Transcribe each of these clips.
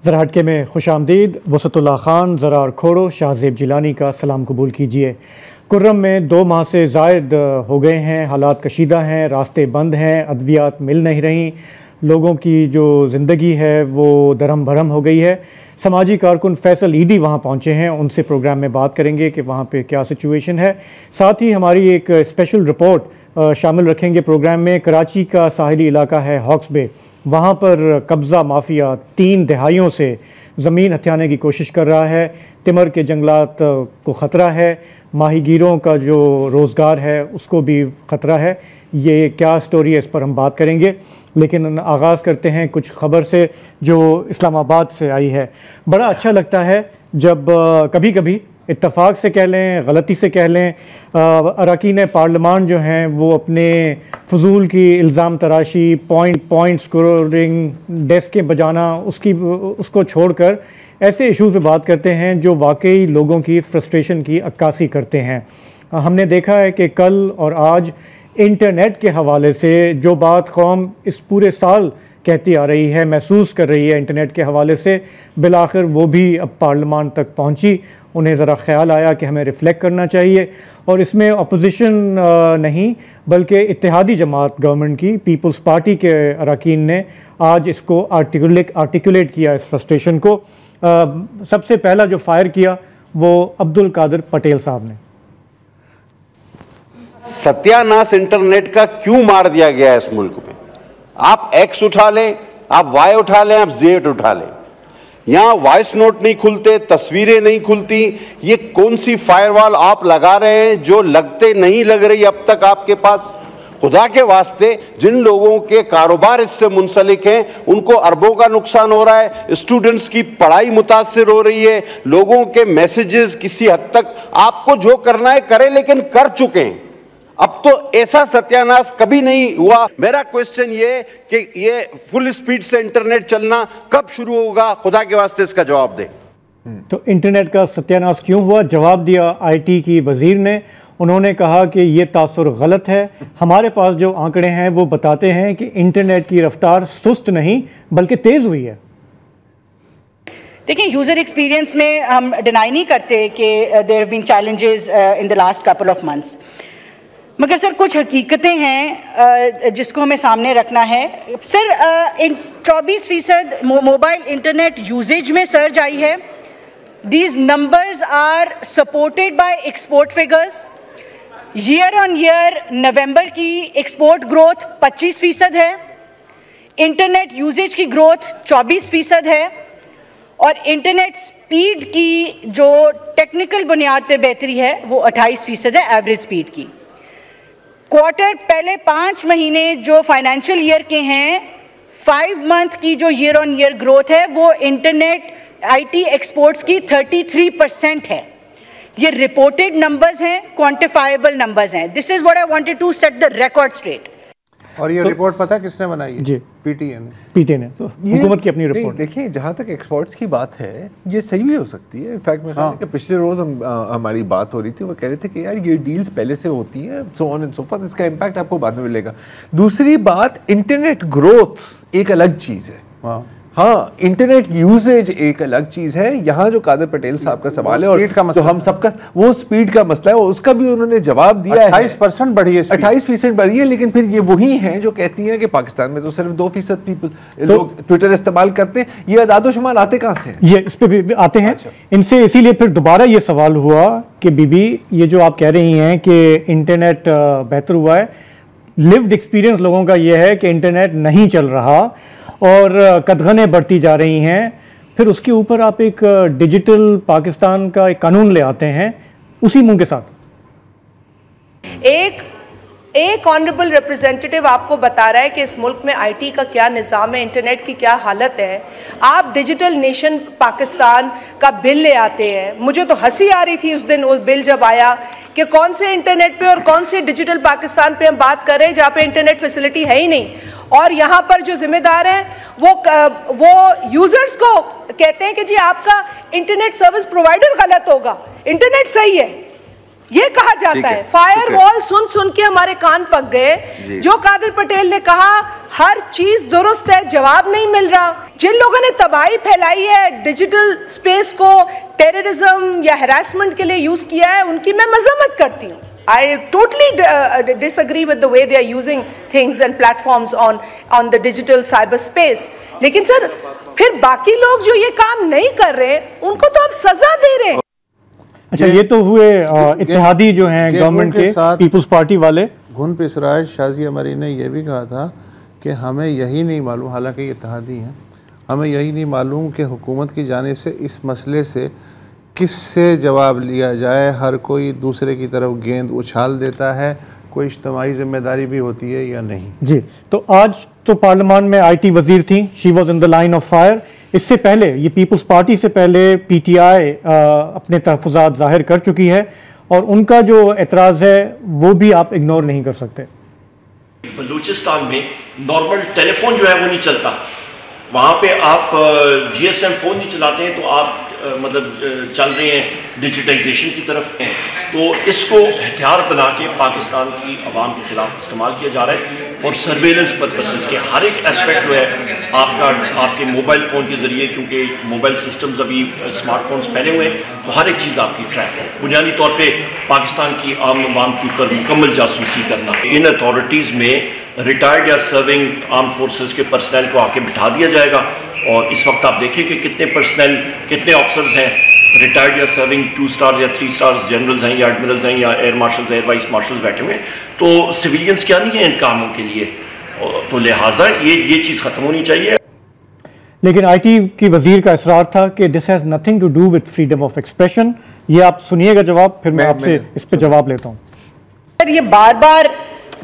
ज़रा हटके में खुशामदीद। वसतुल्लाह ख़ान, ज़रा और खोड़ो, शाहज़ेब जिलानी का सलाम कबूल कीजिए। कुर्रम में 2 माह से ज़ायद हो गए हैं, हालात कशीदा हैं, रास्ते बंद हैं, अद्वियात मिल नहीं रही, लोगों की जो ज़िंदगी है वो दरम भरम हो गई है। समाजी कारकुन फैसल ईदी वहाँ पहुँचे हैं, उनसे प्रोग्राम में बात करेंगे कि वहाँ पे क्या सिचुएशन है। साथ ही हमारी एक स्पेशल रिपोर्ट शामिल रखेंगे प्रोग्राम में। कराची का साहिली इलाका है हॉक्स बे, वहाँ पर कब्ज़ा माफिया 3 दहाइयों से ज़मीन हथियाने की कोशिश कर रहा है। तिमर के जंगलात को ख़तरा है, माहीगीरों का जो रोज़गार है उसको भी ख़तरा है। ये क्या स्टोरी है, इस पर हम बात करेंगे, लेकिन आगाज़ करते हैं कुछ ख़बर से जो इस्लामाबाद से आई है। बड़ा अच्छा लगता है जब कभी कभी इत्तफाक से कह लें, गलती से कह लें, अरकान पार्लियामान जो हैं वो अपने फजूल की इल्ज़ाम तराशी, पॉइंट स्कोरिंग, डेस्कें बजाना, उसको छोड़कर ऐसे इशूज़ पे बात करते हैं जो वाकई लोगों की फ्रस्ट्रेशन की अक्कासी करते हैं। हमने देखा है कि कल और आज इंटरनेट के हवाले से जो बात कौम इस पूरे साल कहती आ रही है, महसूस कर रही है इंटरनेट के हवाले से, बिलाखिर वो भी अब पार्लियामान तक पहुंची। उन्हें ज़रा ख्याल आया कि हमें रिफ्लेक्ट करना चाहिए, और इसमें अपोजिशन नहीं बल्कि इत्तेहादी जमात गवर्नमेंट की पीपल्स पार्टी के अरकान ने आज इसको आर्टिकुलेट किया, इस फ्रस्ट्रेशन को। सबसे पहला जो फायर किया वो अब्दुल कादिर पटेल साहब ने। सत्यानाश इंटरनेट का क्यों मार दिया गया है इस मुल्क में? आप एक्स उठा लें, आप वाई उठा लें, आप जेड उठा लें, यहां वॉइस नोट नहीं खुलते, तस्वीरें नहीं खुलती। ये कौन सी फायरवॉल आप लगा रहे हैं जो लगते नहीं लग रही अब तक आपके पास? खुदा के वास्ते, जिन लोगों के कारोबार इससे मुंसलिक हैं उनको अरबों का नुकसान हो रहा है, स्टूडेंट्स की पढ़ाई मुतासिर हो रही है, लोगों के मैसेजेस किसी हद तक आपको जो करना है करें, लेकिन कर चुके हैं। अब तो ऐसा सत्यानाश कभी नहीं हुआ। मेरा क्वेश्चन ये कि ये फुल स्पीड से इंटरनेट चलना कब शुरू होगा? खुदा के वास्ते इसका जवाब दें। तो इंटरनेट का सत्यानाश क्यों हुआ? जवाब दिया आईटी की वजीर ने। उन्होंने कहा कि ये तासुर गलत है। हमारे पास जो आंकड़े हैं वो बताते हैं कि इंटरनेट की रफ्तार सुस्त नहीं बल्कि तेज़ हुई है। देखिए, यूज़र एक्सपीरियंस में हम डिनाई नहीं करते कि there have been challenges in the last couple of months, मगर सर कुछ हकीकतें हैं जिसको हमें सामने रखना है। सर 24% मोबाइल इंटरनेट यूजेज में सर्ज आई है। These numbers are supported by export figures. Year on year November की एक्सपोर्ट ग्रोथ 25% है, इंटरनेट यूजेज की ग्रोथ 24% है, और इंटरनेट स्पीड की जो टेक्निकल बुनियाद पे बेहतरी है वो 28% है एवरेज स्पीड की। क्वार्टर पहले 5 महीने जो फाइनेंशियल ईयर के हैं, 5 मंथ की जो ईयर ऑन ईयर ग्रोथ है वो इंटरनेट आईटी एक्सपोर्ट्स की 33% है। ये रिपोर्टेड नंबर्स हैं, क्वांटिफाइबल नंबर्स हैं। This is what I wanted to set the record straight. और ये रिपोर्ट पता है किसने बनाई है? जी, पीटीए ने। तो हुकूमत की अपनी रिपोर्ट। देखिए, जहाँ तक एक्सपोर्ट्स की बात है ये सही भी हो सकती है। इनफैक्ट मैं कहा कि पिछले रोज हमारी बात हो रही थी, वो कह रहे थे कि यार ये डील्स पहले से होती हैं, so on and so forth, इसका इम्पैक्ट आपको बाद में मिलेगा। दूसरी बात, इंटरनेट ग्रोथ एक अलग चीज़ है, हाँ, इंटरनेट यूसेज एक अलग चीज है। यहाँ जो कादिर पटेल साहब का सवाल है, और तो हम सबका वो स्पीड का मसला है, उसका भी उन्होंने जवाब दिया है। 28% बढ़ी है, 28% बढ़ी है, लेकिन फिर ये वही हैं जो कहती हैं कि पाकिस्तान में तो सिर्फ 2% लोग ट्विटर इस्तेमाल करते हैं। ये अदादोशुमार आते कहाँ से? ये इस पे भी आते हैं। अच्छा। इनसे इसीलिए फिर दोबारा ये सवाल हुआ कि बीबी, ये जो आप कह रही हैं कि इंटरनेट बेहतर हुआ है, लिव्ड एक्सपीरियंस लोगों का ये है कि इंटरनेट नहीं चल रहा और कदगनें बढ़ती जा रही हैं। फिर उसके ऊपर आप एक डिजिटल पाकिस्तान का एक कानून ले आते हैं उसी मुंह के साथ। एक ऑनरेबल रिप्रेजेंटेटिव आपको बता रहा है कि इस मुल्क में आईटी का क्या निज़ाम है, इंटरनेट की क्या हालत है। आप डिजिटल नेशन पाकिस्तान का बिल ले आते हैं। मुझे तो हंसी आ रही थी उस दिन वो बिल जब आया कि कौन से इंटरनेट पे और कौन से डिजिटल पाकिस्तान पे हम बात कर रहे हैं जहाँ पे इंटरनेट फैसिलिटी है ही नहीं, और यहाँ पर जो जिम्मेदार हैं वो यूजर्स को कहते हैं कि जी आपका इंटरनेट सर्विस प्रोवाइडर गलत होगा, इंटरनेट सही है, ये कहा जाता है। फायरवॉल सुन सुन के हमारे कान पक गए। जो कादिर पटेल ने कहा हर चीज दुरुस्त है, जवाब नहीं मिल रहा। जिन लोगों ने तबाही फैलाई है, डिजिटल स्पेस को टेररिज्म या हैरेसमेंट के लिए यूज किया है, उनकी मैं मजम्मत करती हूँ। I totally disagree with the way they are using things and platforms on the digital cyberspace. लेकिन सर फिर बाकी लोग जो ये काम नहीं कर रहे उनको तो आप सजा दे रहे हैं। अच्छा, ये तो हुए इत्तेहादी जो हैं गवर्नमेंट के, पीपुल्स पार्टी वाले। घुन पिसराज शाजिया मरी ने यह भी कहा था कि हमें यही नहीं मालूम, हालांकि इत्तेहादी हैं, हमें यही नहीं मालूम कि हुकूमत की जानिब से इस मसले से किससे जवाब लिया जाए। हर कोई दूसरे की तरफ गेंद उछाल देता है, कोई इज्तिमाई जिम्मेदारी भी होती है या नहीं। जी, तो आज तो पार्लियामान में IT वजीर थी, she was in the line of fire. इससे पहले, ये पीपल्स पार्टी से पहले PTI अपने तहफ़्फ़ुज़ात ज़ाहिर कर चुकी है और उनका जो एतराज़ है वो भी आप इग्नोर नहीं कर सकते। बलूचिस्तान में नॉर्मल टेलीफोन जो है वो नहीं चलता, वहाँ पे आप GSM फ़ोन नहीं चलाते हैं तो आप मतलब चल रहे हैं डिजिटाइजेशन की तरफ हैं। तो इसको हथियार बना के पाकिस्तान की आवाम के खिलाफ इस्तेमाल किया जा रहा है और सर्वेलेंस पर्पसेस के हर एक एस्पेक्ट जो है आपके मोबाइल फ़ोन के ज़रिए, क्योंकि मोबाइल सिस्टम्स अभी स्मार्टफोन्स पहले हुए हैं तो हर एक चीज़ आपकी ट्रैक है। बुनियादी तौर पे पाकिस्तान की आम आवाम के ऊपर मुकम्मल जासूसी करना। इन अथॉरिटीज़ में रिटायर्ड या सर्विंग आर्म फोर्सेस के पर्सनल को आके बिठा दिया जाएगा और इस वक्त आप देखिए कि कितने पर्सनल, कितने ऑफिसर्स हैं रिटायर्ड या सर्विंग 2 स्टार या 3 स्टार्स जनरल्स हैं या एडमिरल्स हैं या air marshals, air vice marshals बैठे हुए हैं। तो सिविलियंस क्या नहीं है इन कामों के लिए, तो लिहाजा ये चीज़ ख़त्म होनी चाहिए। लेकिन IT की वजीर का इसरार था कि this has nothing to do with freedom of expression. ये आप सुनिएगा जवाब, फिर मैं आपसे इस पर जवाब लेता हूँ। सर, ये बार बार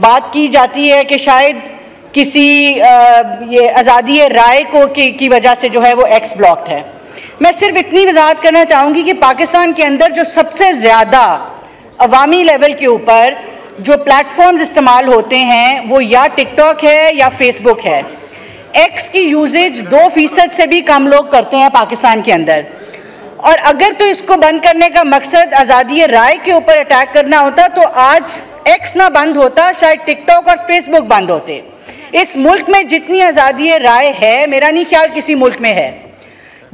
बात की जाती है कि शायद किसी ये आज़ादी राय को की वजह से जो है वो एक्स ब्लॉक्ड है। मैं सिर्फ इतनी वजाहत करना चाहूँगी कि पाकिस्तान के अंदर जो सबसे ज़्यादा अवामी लेवल के ऊपर जो प्लेटफॉर्म्स इस्तेमाल होते हैं वो या टिकटॉक है या फेसबुक है। एक्स की यूजेज 2% से भी कम लोग करते हैं पाकिस्तान के अंदर, और अगर तो इसको बंद करने का मकसद आज़ादी राय के ऊपर अटैक करना होता तो आज एक्स ना बंद होता, शायद टिकटॉक और फेसबुक बंद होते। इस मुल्क में जितनी आज़ादी राय है, मेरा नहीं ख्याल किसी मुल्क में है।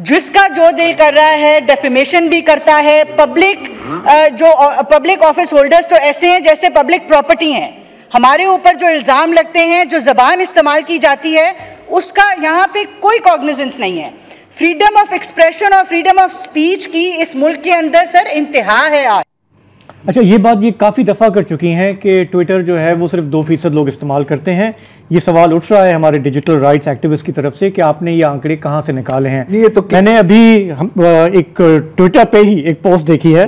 जिसका जो दिल कर रहा है डेफेमेशन भी करता है। पब्लिक ऑफिस होल्डर्स तो ऐसे हैं जैसे पब्लिक प्रॉपर्टी हैं। हमारे ऊपर जो इल्ज़ाम लगते हैं, जो ज़बान इस्तेमाल की जाती है, उसका यहाँ पे कोई कॉग्निजेंस नहीं है। फ्रीडम ऑफ एक्सप्रेशन और फ्रीडम ऑफ स्पीच की इस मुल्क के अंदर सर इंतहा है आज। अच्छा, ये बात ये काफ़ी दफ़ा कर चुकी हैं कि ट्विटर जो है वो सिर्फ 2% लोग इस्तेमाल करते हैं। ये सवाल उठ रहा है हमारे डिजिटल राइट्स एक्टिविस्ट की तरफ से कि आपने ये आंकड़े कहाँ से निकाले हैं। ये तो मैंने अभी एक ट्विटर पे ही एक पोस्ट देखी है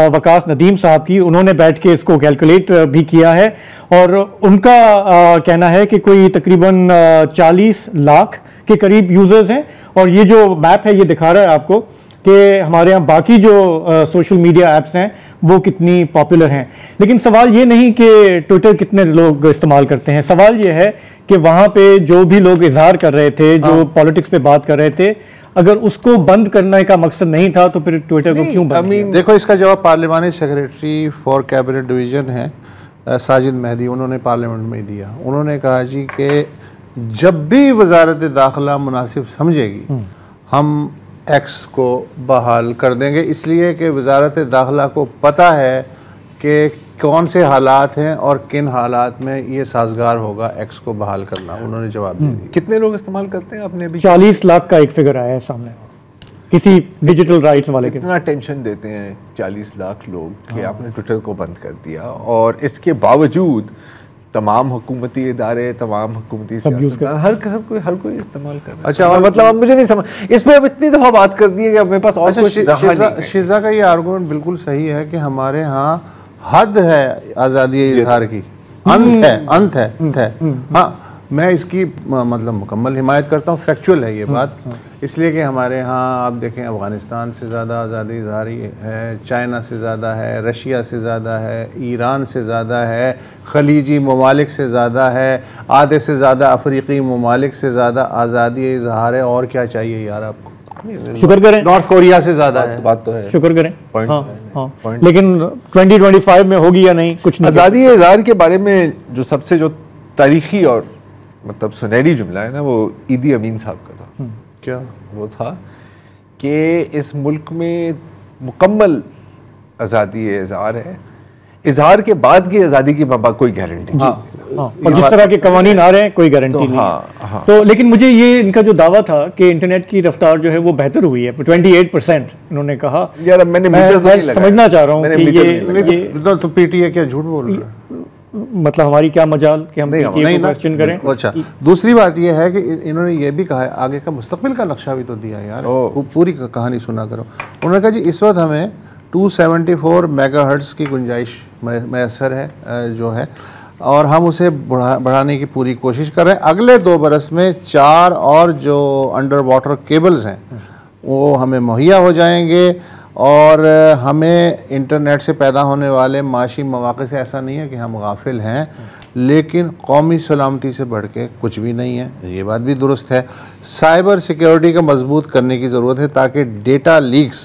वकास नदीम साहब की, उन्होंने बैठ के इसको कैलकुलेट भी किया है और उनका कहना है कि कोई तकरीबन 40 लाख के करीब यूज़र्स हैं। और ये जो मैप है ये दिखा रहा है आपको कि हमारे यहाँ बाकी जो सोशल मीडिया ऐप्स हैं वो कितनी पॉपुलर हैं। लेकिन सवाल ये नहीं कि ट्विटर कितने लोग इस्तेमाल करते हैं, सवाल ये है कि वहाँ पे जो भी लोग इजहार कर रहे थे, जो पॉलिटिक्स पे बात कर रहे थे, अगर उसको बंद करने का मकसद नहीं था तो फिर ट्विटर को क्यों बंद किया? देखो, इसका जवाब parliamentary secretary for cabinet division है साजिद मेहदी, उन्होंने पार्लियामेंट में दिया। उन्होंने कहा जी कि जब भी वजारत दाखिला मुनासिब समझेगी हम एक्स को बहाल कर देंगे, इसलिए कि वजारत दाखिला को पता है कि कौन से हालात हैं और किन हालात में ये साजगार होगा एक्स को बहाल करना। उन्होंने जवाब दिया। कितने लोग इस्तेमाल करते हैं? आपने अभी 40 लाख का एक फिगर आया है सामने किसी डिजिटल राइट्स वाले के। इतना टेंशन देते हैं 40 लाख लोग कि आपने ट्विटर को बंद कर दिया, और इसके बावजूद तमाम हुकूमती इदारे, तमाम हुकूमती सियासतदान, हर कोई इस्तेमाल कर रहा है। अच्छा, मतलब अब मुझे नहीं समझ, इस पर अब इतनी दफ़ा बात कर दी है कि अब मेरे पास और कुछ रहा नहीं। शिजा का ये आर्गूमेंट बिल्कुल सही है कि हमारे यहाँ हद है आज़ादी इजहार की, अंत है। हाँ, मैं इसकी मतलब मुकम्मल हिमायत करता हूँ, फैक्चुअल है ये बात, इसलिए कि हमारे यहाँ आप देखें अफ़गानिस्तान से ज़्यादा आज़ादी इज़हारी है, चाइना से ज़्यादा है, रशिया से ज़्यादा है, ईरान से ज़्यादा है, खलीजी ममालिक से ज़्यादा है, आधे से ज़्यादा अफ्रीकी ममालिक से ज़्यादा आज़ादी इज़हार है। और क्या चाहिए यार आपको? शुक्र करें, नॉर्थ कोरिया से ज़्यादा है। बात तो है, शुक्र करें। हाँ, लेकिन 2025 में होगी या नहीं कुछ नहीं। आज़ादी इज़हार के बारे में जो सबसे जो तारीखी और मतलब सुनहरी जुमला है ना, वो ईदी अमीन साहब का था क्या? वो था कि इस मुल्क में मुकम्मल आज़ादी इज़हार है, इजहार के बाद की आज़ादी की कोई गारंटी नहीं। और जिस तरह के कवानीन आ रहे हैं कोई गारंटी नहीं। तो लेकिन मुझे ये इनका जो दावा था कि इंटरनेट की रफ्तार जो है वो बेहतर हुई है 28% इन्होंने कहा। यार मैंने समझना चाह रहा हूँ कि ये तो पीटीए क्या झूठ बोल रहा है? मतलब हमारी क्या मजाल कि हम क्वेश्चन करें। अच्छा, दूसरी बात यह है कि इन्होंने ये भी कहा है आगे का मुस्तकबिल का नक्शा भी तो दिया यार, पूरी कहानी सुना करो। उन्होंने कहा जी इस वक्त हमें 274 मेगाहर्ट्ज़ की गुंजाइश मैसर है जो है, और हम उसे बढ़ाने की पूरी कोशिश कर रहे हैं। अगले 2 बरस में 4 और जो अंडर वाटर केबल्स हैं वो हमें मुहैया हो जाएंगे, और हमें इंटरनेट से पैदा होने वाले माशी मौक़े से ऐसा नहीं है कि हम गाफिल हैं, लेकिन कौमी सलामती से बढ़ के कुछ भी नहीं है, ये बात भी दुरुस्त है। साइबर सिक्योरिटी का मजबूत करने की ज़रूरत है ताकि डेटा लीक्स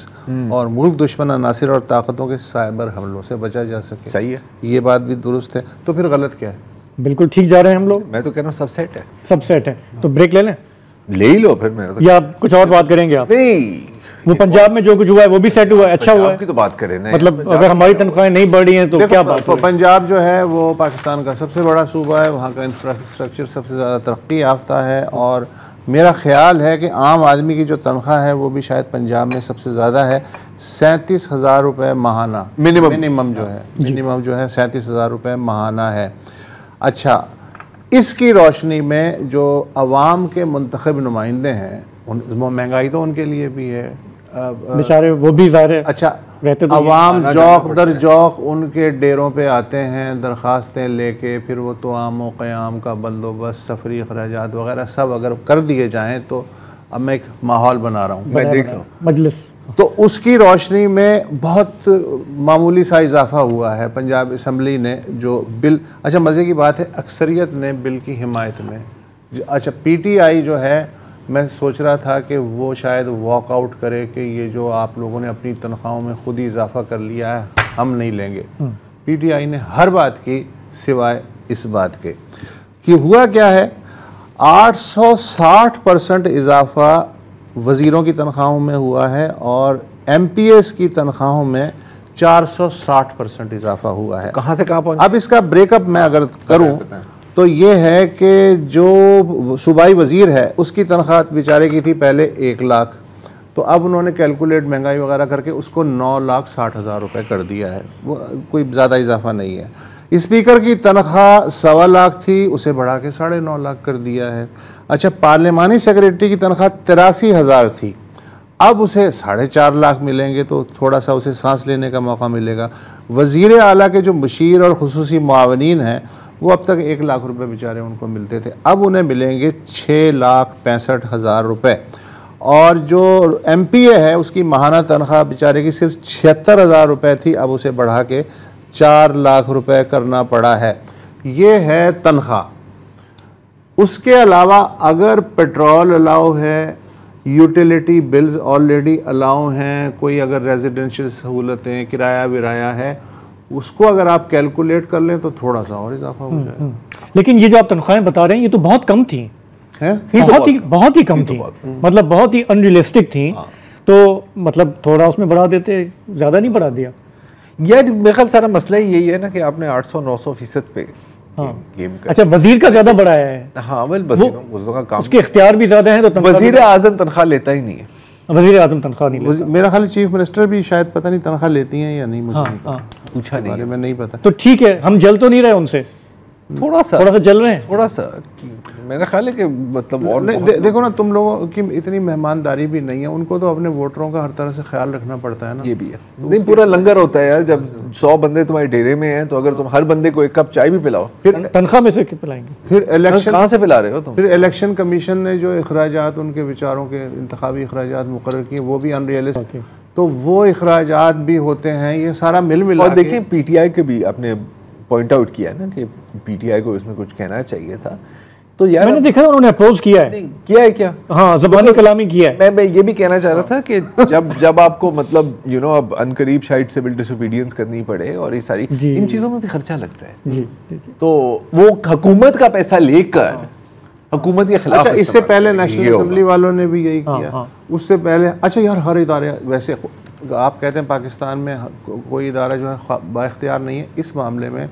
और मुल्क दुश्मन अनासिर और ताकतों के साइबर हमलों से बचा जा सके। सही है, ये बात भी दुरुस्त है। तो फिर गलत क्या है? बिल्कुल ठीक जा रहे हैं हम लोग। मैं तो कह रहा हूँ सब सेट है, सब सेट है। तो ब्रेक ले लें, ले ही लो फिर। मैं तो या कुछ और बात करेंगे आप? नहीं, वो पंजाब में जो कुछ हुआ है वो भी सेट हुआ है, अच्छा हुआ है। की तो बात करें ना, मतलब अगर हमारी तनख्वाहें नहीं बढ़ रही हैं तो क्या बात है? पंजाब जो है वो पाकिस्तान का सबसे बड़ा सूबा है, वहाँ का इंफ्रास्ट्रक्चर सबसे ज़्यादा तरक्की याफ्ता है, और मेरा ख्याल है कि आम आदमी की जो तनख्वाह है वो भी शायद पंजाब में सबसे ज़्यादा है, 37,000 रुपये माहाना मिनिमम जो है, मिनिमम जो है 37,000 रुपये माहाना है। अच्छा, इसकी रोशनी में जो अवाम के मुंतखब नुमाइंदे हैं, महंगाई तो उनके लिए भी है बेचारे, वो भी ज़ाहिर है। अच्छा, तो अवाम जौक दर जौक उनके डेरों पे आते हैं दरख्वास्तें लेके, फिर वो तो आम क़याम का बंदोबस्त, सफरी अखराजात वगैरह सब अगर कर दिए जाएँ तो अब मैं एक माहौल बना रहा हूँ, मैं देख रहा हूँ मजलिस, तो उसकी रोशनी में बहुत मामूली सा इजाफा हुआ है। पंजाब असम्बली ने जो बिल, अच्छा मज़े की बात है अक्सरियत ने बिल की हिमायत में, अच्छा पीटीआई जो है, मैं सोच रहा था कि वो शायद वॉकआउट करे कि ये जो आप लोगों ने अपनी तनख्वाहों में खुद ही इजाफा कर लिया है हम नहीं लेंगे। पीटीआई ने हर बात की सिवाय इस बात के कि हुआ क्या है, 860% इजाफा वज़ीरों की तनख्वाहों में हुआ है और एमपीएस की तनख्वाहों में 460% इजाफा हुआ है। कहाँ से कहाँ पहुँचा? अब इसका ब्रेकअप मैं अगर करूँ तो ये है कि जो सूबाई वज़ीर है उसकी तनख्वाह बेचारे की थी पहले 1 लाख, तो अब उन्होंने कैलकुलेट महंगाई वगैरह करके उसको 9,60,000 रुपये कर दिया है, वो कोई ज़्यादा इजाफा नहीं है। स्पीकर की तनख्वाह 1.25 लाख थी, उसे बढ़ा के 9.5 लाख कर दिया है। अच्छा, पार्लिमानी सेक्रेटरी की तनख्वाह 83,000 थी, अब उसे 4.5 लाख मिलेंगे, तो थोड़ा सा उसे सांस लेने का मौका मिलेगा। वज़ीर आला के जो मुशीर और खुसूसी मुआवनीन हैं वो अब तक 1 लाख रुपए बेचारे उनको मिलते थे, अब उन्हें मिलेंगे 6,65,000 रुपये। और जो एमपीए है उसकी माहाना तनख्वाह बेचारे की सिर्फ 76,000 रुपये थी, अब उसे बढ़ा के 4 लाख रुपए करना पड़ा है। ये है तनख्वाह। उसके अलावा अगर पेट्रोल अलाउ है, यूटिलिटी बिल्स ऑलरेडी अलाउ हैं, कोई अगर रेजिडेंशियल सहूलतें, किराया विराया है, उसको अगर आप कैलकुलेट कर लें तो थोड़ा सा और इजाफा हो जाए। लेकिन ये जो आप तनख्वाहें बता रहे हैं ये तो बहुत कम थी, बहुत ही कम थी, मतलब बहुत ही अनरियलिस्टिक थी। तो मतलब थोड़ा उसमें बढ़ा देते, ज़्यादा नहीं बढ़ा दिया। यार मेरे ख्याल सारा मसला ही यही है ना कि आपने 800-900% पे गेम कर। अच्छा, वजीर का ज़्यादा बढ़ाया है। हाँ, वज़ीरों का काम, उसके इख्तियार भी ज़्यादा हैं, तो वज़ीर आज़म तनख्वाह लेता ही नहीं है। वज़ीर आज़म तनख्वाह नहीं लेता। मेरा ख्याल चीफ मिनिस्टर भी शायद पता नहीं तनख्वाह लेती हैं या नहीं, मुझे पूछा नहीं, मैं नहीं पता। तो ठीक है, हम जल तो नहीं रहे उनसे, थोड़ा सा जल रहे हैं, थोड़ा सा। मेरा ख्याल है कि मतलब और देखो ना, तुम लोगों की इतनी मेहमानदारी भी नहीं है, उनको तो अपने वोटरों का हर तरह से ख्याल रखना पड़ता है ना। ये भी है, नहीं पूरा लंगर होता है यार, जब 100 बंदे तुम्हारे डेरे में हैं तो अगर तुम हर बंदे को 1 कप चाय भी पिलाओ, फिर तनख्वाह में से पिलाएंगे, फिर इलेक्शन कहाँ से पिला रहे हो तुम? फिर इलेक्शन कमीशन ने जो अखराजात उनके विचारों के इंतखाबी अखराजात मुकर्रर किए वो भी अनरियलिस्टिक, तो वो अखराजात भी होते हैं, ये सारा मिल मिला। और देखिए पीटीआई के भी आपने पॉइंट आउट किया ना कि पीटीआई को इसमें कुछ कहना चाहिए था, तो यार मैंने देखा उन्होंने अप्रोच किया है। किया है क्या? हाँ, ज़बानी कलामी किया है। मैं ये भी कहना चाह रहा था कि जब आपको मतलब अब अनकरीब शायद सिविल डिसोबीडियंस करनी पड़े और ये सारी इन चीज़ों में भी खर्चा लगता है, जी। तो वो हुकूमत का पैसा लेकर हुकूमत के खिलाफ। अच्छा, इससे पहले नेशनल असेंबली वालों ने भी यही किया। उससे पहले अच्छा यार, हर इदारे, वैसे आप कहते हैं पाकिस्तान में कोई इदारा जो है बाइख्तियार नहीं है, इस मामले में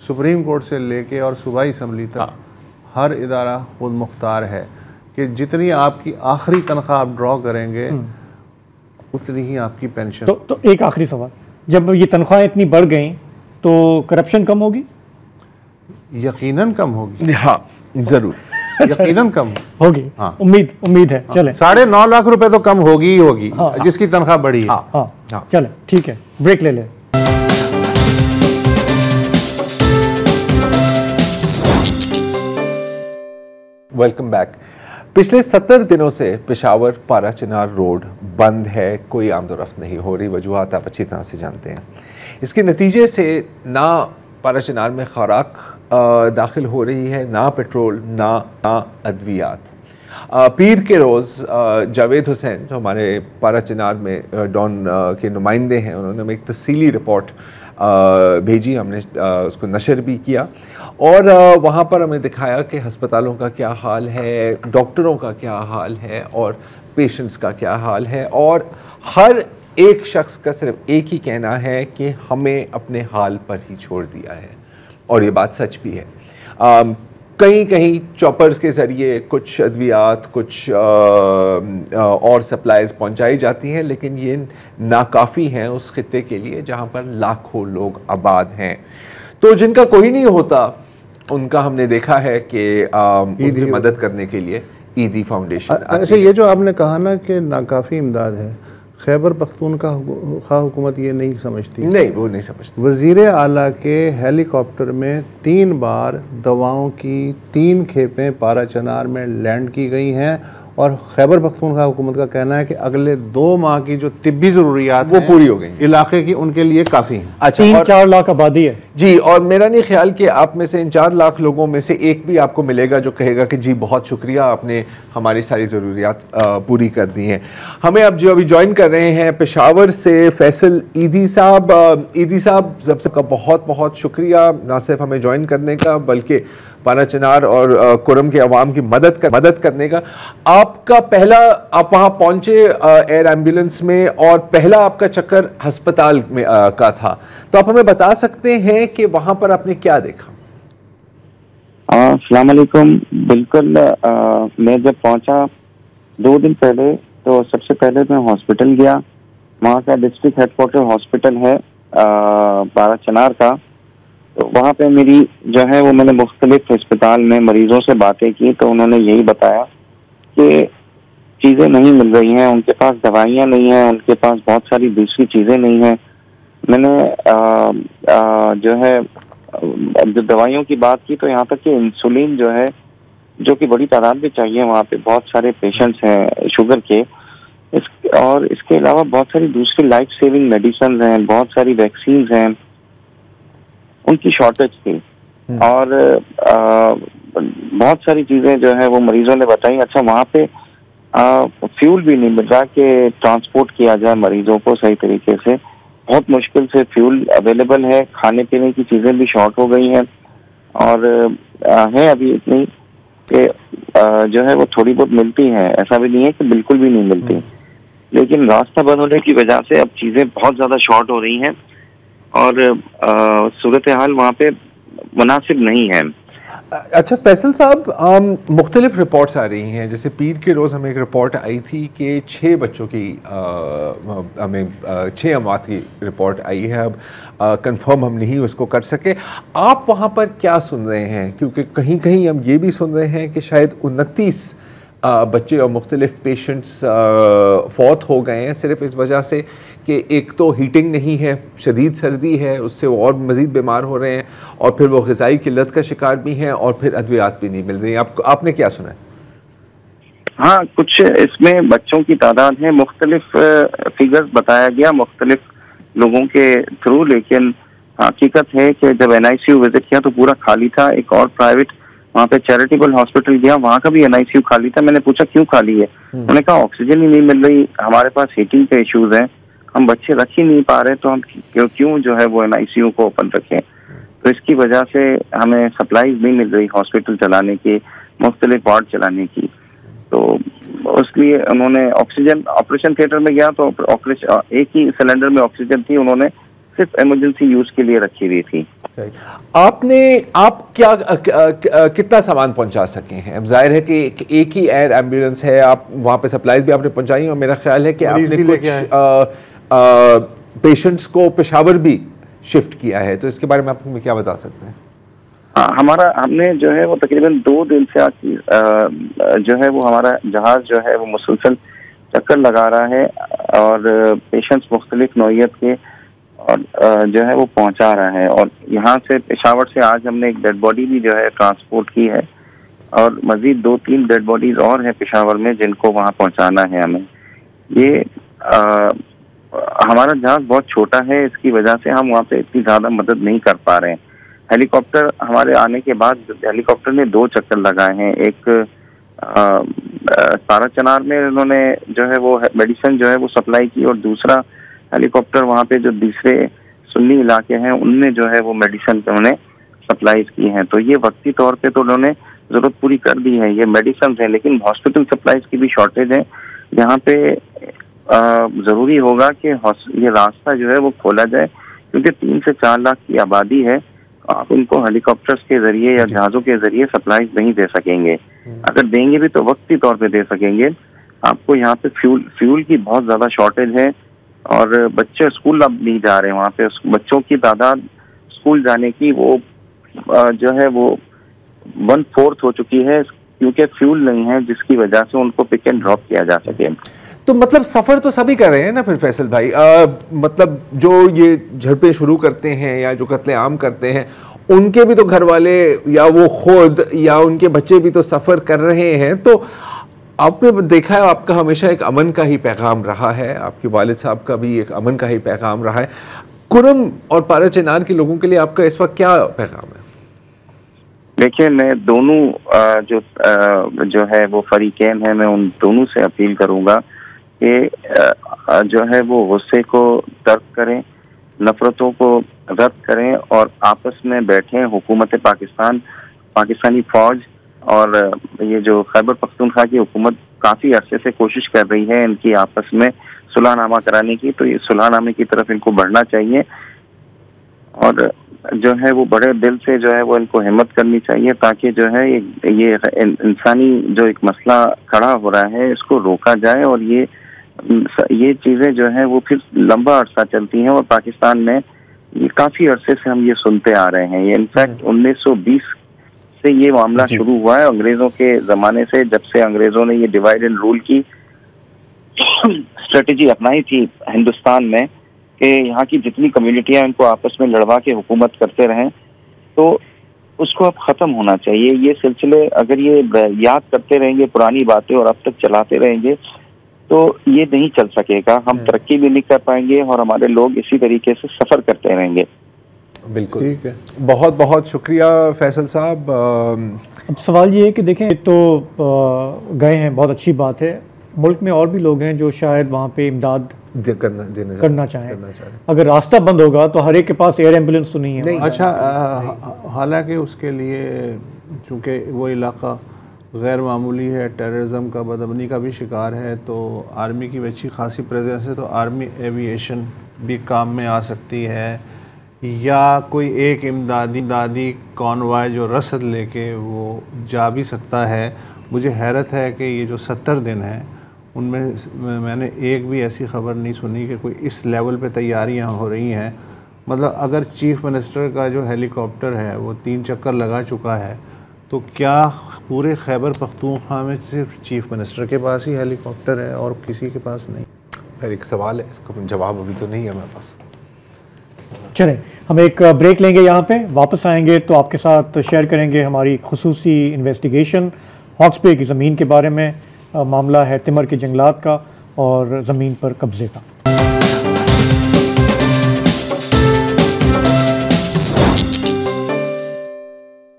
सुप्रीम कोर्ट से लेके और सूबाई असम्बली तक हर इदारा खुद मुख्तार है कि जितनी आपकी आखिरी तनख्वाह आप ड्रॉ करेंगे उतनी ही आपकी पेंशन। तो एक आखिरी सवाल, जब ये तनख्वाहें इतनी बढ़ गई तो करप्शन कम होगी? यकीनन कम होगी। हाँ जरूर, यकीनन कम होगी। हाँ, उम्मीद है। चले 9.5 लाख रुपए तो कम होगी ही होगी। हाँ, जिसकी तनख्वाह बढ़ी है। हाँ, चले ठीक है, ब्रेक ले ले। Welcome back. पिछले 70 दिनों से पेशावर पारा चिनार रोड बंद है, कोई आमदोरफ्त नहीं हो रही। वजूहात आप अच्छी तरह से जानते हैं। इसके नतीजे से ना पारा चिनार में खुराक दाखिल हो रही है, ना पेट्रोल, ना अद्वियात। पीर के रोज़ जावेद हुसैन जो हमारे पारा चिनार में डॉन के नुमाइंदे हैं, उन्होंने हमें एक तफसीली रिपोर्ट भेजी, हमने उसको नशर भी किया और वहाँ पर हमें दिखाया कि हस्पतालों का क्या हाल है, डॉक्टरों का क्या हाल है और पेशेंट्स का क्या हाल है। और हर एक शख्स का सिर्फ एक ही कहना है कि हमें अपने हाल पर ही छोड़ दिया है, और ये बात सच भी है। कहीं कहीं चॉपर्स के ज़रिए कुछ अद्वियात, कुछ और सप्लाईज पहुंचाई जाती हैं, लेकिन ये नाकाफ़ी हैं उस खित्ते के लिए जहां पर लाखों लोग आबाद हैं। तो जिनका कोई नहीं होता उनका हमने देखा है कि उनकी मदद करने के लिए ईदी फाउंडेशन। अच्छा, ये जो आपने कहा ना कि नाकाफ़ी इमदाद है, खैबर पख्तूनख्वा हुकूमत ये नहीं समझती। नहीं, वो नहीं समझती। वज़ीर आला के हेलीकॉप्टर में 3 बार दवाओं की 3 खेपें पारा चिनार में लैंड की गई हैं और खैबर पख्तूनख्वा हुकूमत का कहना है कि अगले 2 माह की जो तिब्बी ज़रूरियात वो पूरी हो गई इलाके की, उनके लिए काफ़ी हैं। अच्छा, 3-4 लाख आबादी है जी, और मेरा नहीं ख्याल कि आप में से इन 4 लाख लोगों में से एक भी आपको मिलेगा जो कहेगा कि जी बहुत शुक्रिया, आपने हमारी सारी ज़रूरियात पूरी कर दी हैं। हमें अब जो अभी ज्वाइन कर रहे हैं पेशावर से फैसल ईदी साहब। ईदी साहब, सबका बहुत बहुत शुक्रिया, ना सिर्फ हमें ज्वाइन करने का बल्कि पारा चिनार और कुरम के अवाम की मदद करने का। आपका पहला, आप वहाँ पहुँचे एयर एम्बुलेंस में और पहला आपका चक्कर अस्पताल में का था, तो आप हमें बता सकते हैं कि वहाँ पर आपने क्या देखा? अस्सलाम वालेकुम। बिल्कुल, मैं जब पहुँचा 2 दिन पहले, तो सबसे पहले मैं हॉस्पिटल गया। वहाँ का डिस्ट्रिक्ट हेडक्वार्टर हॉस्पिटल है पारा चिनार का। तो वहाँ पे मेरी जो है वो मैंने मुख्तलिफ अस्पताल में मरीजों से बातें की, तो उन्होंने यही बताया कि चीज़ें नहीं मिल रही हैं, उनके पास दवाइयाँ नहीं हैं, उनके पास बहुत सारी दूसरी चीज़ें नहीं हैं। मैंने जो है जो दवाइयों की बात की, तो यहाँ तक कि इंसुलिन जो है, जो कि बड़ी तादाद में चाहिए, वहाँ पे बहुत सारे पेशेंट्स हैं शुगर के, और इसके अलावा बहुत सारी दूसरी लाइफ सेविंग मेडिसिन हैं, बहुत सारी वैक्सीन हैं, उनकी शॉर्टेज थी। और बहुत सारी चीज़ें जो है वो मरीजों ने बताई। अच्छा, वहाँ पे फ्यूल भी नहीं मिल रहा कि ट्रांसपोर्ट किया जाए मरीजों को सही तरीके से, बहुत मुश्किल से फ्यूल अवेलेबल है। खाने पीने की चीज़ें भी शॉर्ट हो गई हैं और है अभी इतनी कि जो है वो थोड़ी बहुत मिलती हैं, ऐसा भी नहीं है कि बिल्कुल भी नहीं मिलती, लेकिन रास्ता बंद होने की वजह से अब चीज़ें बहुत ज़्यादा शॉर्ट हो रही हैं और सूरत हाल वहाँ पे मुनासिब नहीं है। अच्छा फैसल साहब, मुख्तलिफ रिपोर्ट्स आ रही हैं, जैसे पीर के रोज़ हमें एक रिपोर्ट आई थी कि 6 बच्चों की हमें 6 अमवात की रिपोर्ट आई है। अब कंफर्म हम नहीं उसको कर सके। आप वहाँ पर क्या सुन रहे हैं? क्योंकि कहीं कहीं हम ये भी सुन रहे हैं कि शायद 29 बच्चे और मुख्तलिफ पेशेंट्स फौत हो गए हैं सिर्फ इस वजह से कि एक तो हीटिंग नहीं है, शदीद सर्दी है, उससे वो और मज़ीद बीमार हो रहे हैं, और फिर वो ग़िज़ाई किल्लत का शिकार भी हैं, और फिर अद्वियात भी नहीं मिल रही। आपने क्या सुना है? हाँ, कुछ इसमें बच्चों की तादाद है, मुख्तलिफ फिगर्स बताया गया मुख्तलिफ लोगों के थ्रू, लेकिन हकीकत है कि जब NICU विजिट किया तो पूरा खाली था। एक और प्राइवेट वहाँ पे चैरिटेबल हॉस्पिटल गया, वहाँ का भी NICU खाली था। मैंने पूछा क्यों खाली है, उन्होंने कहा ऑक्सीजन ही नहीं मिल रही, हमारे पास हीटिंग के इश्यूज हैं, हम बच्चे रख ही नहीं पा रहे, तो हम क्यों जो है वो NICU को ओपन रखें। तो इसकी वजह से हमें सप्लाईज नहीं मिल रही हॉस्पिटल चलाने की, मुख्तलिफ वार्ड चलाने की। तो उसलिए उन्होंने ऑक्सीजन, ऑपरेशन थिएटर में गया तो एक ही सिलेंडर में ऑक्सीजन थी, उन्होंने सिर्फ इमरजेंसी यूज के लिए रखी हुई थी। आप क्या कितना सामान पहुंचा सके हैं? अब जाहिर है कि एक ही एयर एम्बुलेंस है, आप वहां पे सप्लाईज भी आपने पहुंचाई और मेरा ख्याल है कि आपने कुछ पेशेंट्स को पेशावर भी शिफ्ट किया है, तो इसके बारे में आप हमें क्या बता सकते हैं? हमने जो है वो तकरीबन 2 दिन से जो है वो हमारा जहाज जो है वो मुसलसल चक्कर लगा रहा है और पेशेंट्स मुख्तलिफ नौइयत के और जो है वो पहुंचा रहा है। और यहाँ से पेशावर से आज हमने एक डेड बॉडी भी जो है ट्रांसपोर्ट की है और मजीद 2-3 डेड बॉडीज और हैं पेशावर में जिनको वहाँ पहुँचाना है हमें। ये हमारा जहाज बहुत छोटा है, इसकी वजह से हम वहाँ पे इतनी ज़्यादा मदद नहीं कर पा रहे हैं। हेलीकॉप्टर हमारे आने के बाद हेलीकॉप्टर ने 2 चक्कर लगाए हैं, एक सारा चनार में उन्होंने जो है वो मेडिसिन जो है वो सप्लाई की और दूसरा हेलीकॉप्टर वहाँ पे जो दूसरे सुन्नी इलाके हैं उनमें जो है वो मेडिसिन उन्होंने सप्लाईज की हैं। तो ये वक्ती तौर पे तो उन्होंने ज़रूरत पूरी कर दी है, ये मेडिसिन है, लेकिन हॉस्पिटल सप्लाईज की भी शॉर्टेज है। यहाँ पे ज़रूरी होगा कि ये रास्ता जो है वो खोला जाए, क्योंकि 3 से 4 लाख की आबादी है। आप उनको हेलीकॉप्टर्स के जरिए या जहाज़ों के जरिए सप्लाईज नहीं दे सकेंगे, अगर देंगे भी तो वक्ती तौर पे दे सकेंगे। आपको यहाँ पे फ्यूल की बहुत ज़्यादा शॉर्टेज है और बच्चे स्कूल अब नहीं जा रहे हैं। वहाँ पे बच्चों की तादाद स्कूल जाने की वो जो है वो 1/4 हो चुकी है, क्योंकि फ्यूल नहीं है जिसकी वजह से उनको पिक एंड ड्रॉप किया जा सके। तो मतलब सफ़र तो सभी कर रहे हैं ना फिर फैसल भाई? मतलब जो ये झड़पें शुरू करते हैं या जो कत्लेआम करते हैं उनके भी तो घर वाले या वो खुद या उनके बच्चे भी तो सफ़र कर रहे हैं। तो आपने देखा है, आपका हमेशा एक अमन का ही पैगाम रहा है, आपके वालिद साहब का भी एक अमन का ही पैगाम रहा है। कुरम और पारा चनार के लोगों के लिए आपका इस वक्त क्या पैगाम है? देखिए, मैं दोनों जो है वो फरीकैन है, मैं उन दोनों से अपील करूंगा कि जो है वो गुस्से को तर्क करें, नफरतों को रद्द करें और आपस में बैठें। हुकूमत पाकिस्तान, पाकिस्तानी फौज और ये जो खैबर पख्तूनख्वा की हुकूमत काफ़ी अरसे से कोशिश कर रही है इनकी आपस में सुलहनामा कराने की, तो ये सुलहनामे की तरफ इनको बढ़ना चाहिए और जो है वो बड़े दिल से जो है वो इनको हिम्मत करनी चाहिए, ताकि जो है ये इंसानी जो एक मसला खड़ा हो रहा है इसको रोका जाए और ये चीज़ें जो है वो फिर लंबा अरसा चलती हैं। और पाकिस्तान में ये काफ़ी अरसे से हम ये सुनते आ रहे हैं, ये इनफैक्ट 1920 से ये मामला शुरू हुआ है, अंग्रेज़ों के ज़माने से, जब से अंग्रेज़ों ने ये डिवाइड एंड रूल की स्ट्रेटजी अपनाई थी हिंदुस्तान में कि यहाँ की जितनी कम्युनिटियाँ इनको आपस में लड़वा के हुकूमत करते रहें, तो उसको अब ख़त्म होना चाहिए। ये सिलसिले अगर ये याद करते रहेंगे पुरानी बातें और अब तक चलाते रहेंगे तो ये नहीं चल सकेगा, हम तरक्की भी नहीं कर पाएंगे और हमारे लोग इसी तरीके से सफ़र करते रहेंगे। बिल्कुल, ठीक है, बहुत बहुत शुक्रिया फैसल साहब। अब सवाल ये है कि देखें, तो गए हैं, बहुत अच्छी बात है, मुल्क में और भी लोग हैं जो शायद वहाँ पे इमदाद करना चाहें। अगर रास्ता बंद होगा तो हर एक के पास एयर एम्बुलेंस तो नहीं है। अच्छा, हालांकि उसके लिए चूँकि वो इलाका गैर मामूली है, टेररिज्म का, बदअमनी का भी शिकार है, तो आर्मी की अच्छी खासी प्रेजेंस है, तो आर्मी एविएशन भी काम में आ सकती है या कोई एक इमदादी कॉन्वॉय जो रसद लेके वो जा भी सकता है। मुझे हैरत है कि ये जो 70 दिन हैं उनमें मैंने एक भी ऐसी खबर नहीं सुनी कि कोई इस लेवल पे तैयारियां हो रही हैं। मतलब अगर चीफ़ मिनिस्टर का जो हेलीकॉप्टर है वो 3 चक्कर लगा चुका है, तो क्या पूरे खैबर पख्तूनख्वा में सिर्फ चीफ़ मिनिस्टर के पास ही हेलीकॉप्टर है और किसी के पास नहीं? फिर एक सवाल है, इसका जवाब अभी तो नहीं है हमारे पास। चलें, हम एक ब्रेक लेंगे, यहाँ पे वापस आएंगे तो आपके साथ शेयर करेंगे हमारी खुसूसी इन्वेस्टिगेशन हॉक्स बे की ज़मीन के बारे में। मामला है तिमर के जंगलात का और ज़मीन पर कब्ज़े का।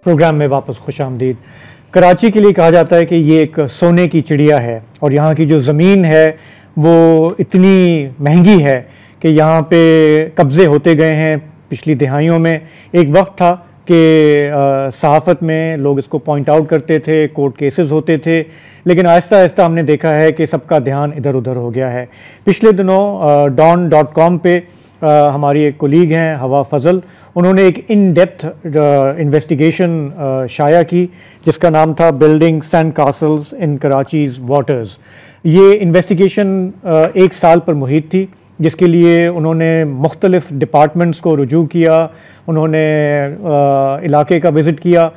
प्रोग्राम में वापस खुशामदीद। कराची के लिए कहा जाता है कि ये एक सोने की चिड़िया है और यहाँ की जो ज़मीन है वो इतनी महंगी है कि यहाँ पे कब्ज़े होते गए हैं पिछली दहाइयों में। एक वक्त था कि सहाफ़त में लोग इसको पॉइंट आउट करते थे, कोर्ट केसेस होते थे, लेकिन आहिस्ता आहिस्ता हमने देखा है कि सबका ध्यान इधर उधर हो गया है। पिछले दिनों don.com पे हमारी एक कोलीग हैं हवा फजल, उन्होंने एक इन डेप्थ इन्वेस्टिगेशन शाया की जिसका नाम था बिल्डिंग सैंड कासल्स इन कराचीज़ वाटर्स। ये इन्वेस्टिगेशन 1 साल पर मुहित थी, जिसके लिए उन्होंने मुख्तलिफ डिपार्टमेंट्स को रुजू किया, उन्होंने इलाके का विज़िट किया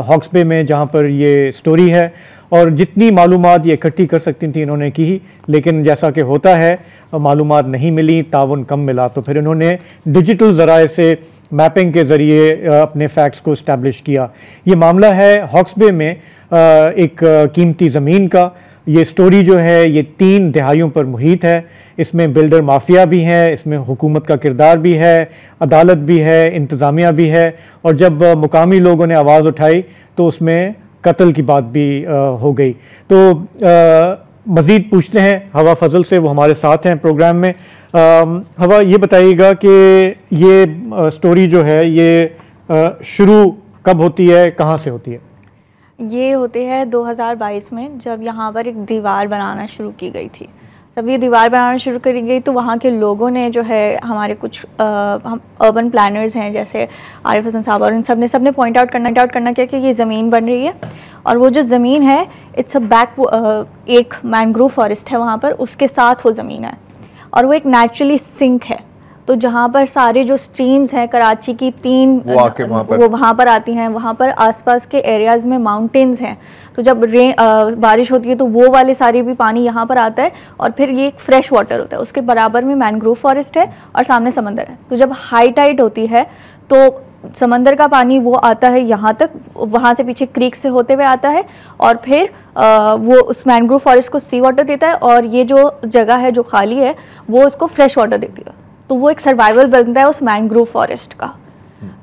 हॉक्स बे में जहाँ पर ये स्टोरी है, और जितनी मालूमात ये इकट्ठी कर सकती थी इन्होंने की, लेकिन जैसा कि होता है मालूमात नहीं मिली, ताउन कम मिला, तो फिर इन्होंने डिजिटल ज़राए से मैपिंग के ज़रिए अपने फैक्ट्स को इस्टेब्लिश किया। ये मामला है हॉक्स बे में एक कीमती ज़मीन का। ये स्टोरी जो है ये 3 दहाइयों पर मुहित है। इसमें बिल्डर माफिया भी हैं, इसमें हुकूमत का किरदार भी है, अदालत भी है, इंतज़ामिया भी है, और जब मुकामी लोगों ने आवाज़ उठाई तो उसमें कत्ल की बात भी हो गई। तो मज़ीद पूछते हैं हवा फजल से, वो हमारे साथ हैं प्रोग्राम में। हवा, ये बताइएगा कि ये स्टोरी जो है ये शुरू कब होती है, कहाँ से होती है? ये होते हैं 2022 में, जब यहाँ पर एक दीवार बनाना शुरू की गई थी। जब ये दीवार बनाना शुरू करी गई तो वहाँ के लोगों ने जो है, हमारे कुछ हम अर्बन प्लानर्स हैं जैसे आरिफ हसन साहब, और इन सब ने पॉइंट आउट करना किया कि ये ज़मीन बन रही है, और वो जो ज़मीन है इट्स अ एक मैंग्रोव फॉरेस्ट है वहाँ पर, उसके साथ वो ज़मीन है, और वो एक नेचुरली सिंक है। तो जहाँ पर सारे जो स्ट्रीम्स हैं कराची की 3 वो वहाँ पर आती हैं, वहाँ पर आसपास के एरियाज़ में माउंटेन्स हैं, तो जब बारिश होती है तो वो वाले सारे भी पानी यहाँ पर आता है, और फिर ये एक फ्रेश वाटर होता है। उसके बराबर में मैंग्रोव फॉरेस्ट है और सामने समंदर है। तो जब हाई टाइड होती है तो समंदर का पानी वो आता है यहाँ तक, वहाँ से पीछे क्रीक से होते हुए आता है, और फिर वो उस मैंग्रोव फॉरेस्ट को सी वाटर देता है, और ये जो जगह है जो खाली है वो उसको फ्रेश वाटर देती है। तो वो एक सर्वाइवल बनता है उस मैंग्रोव फॉरेस्ट का।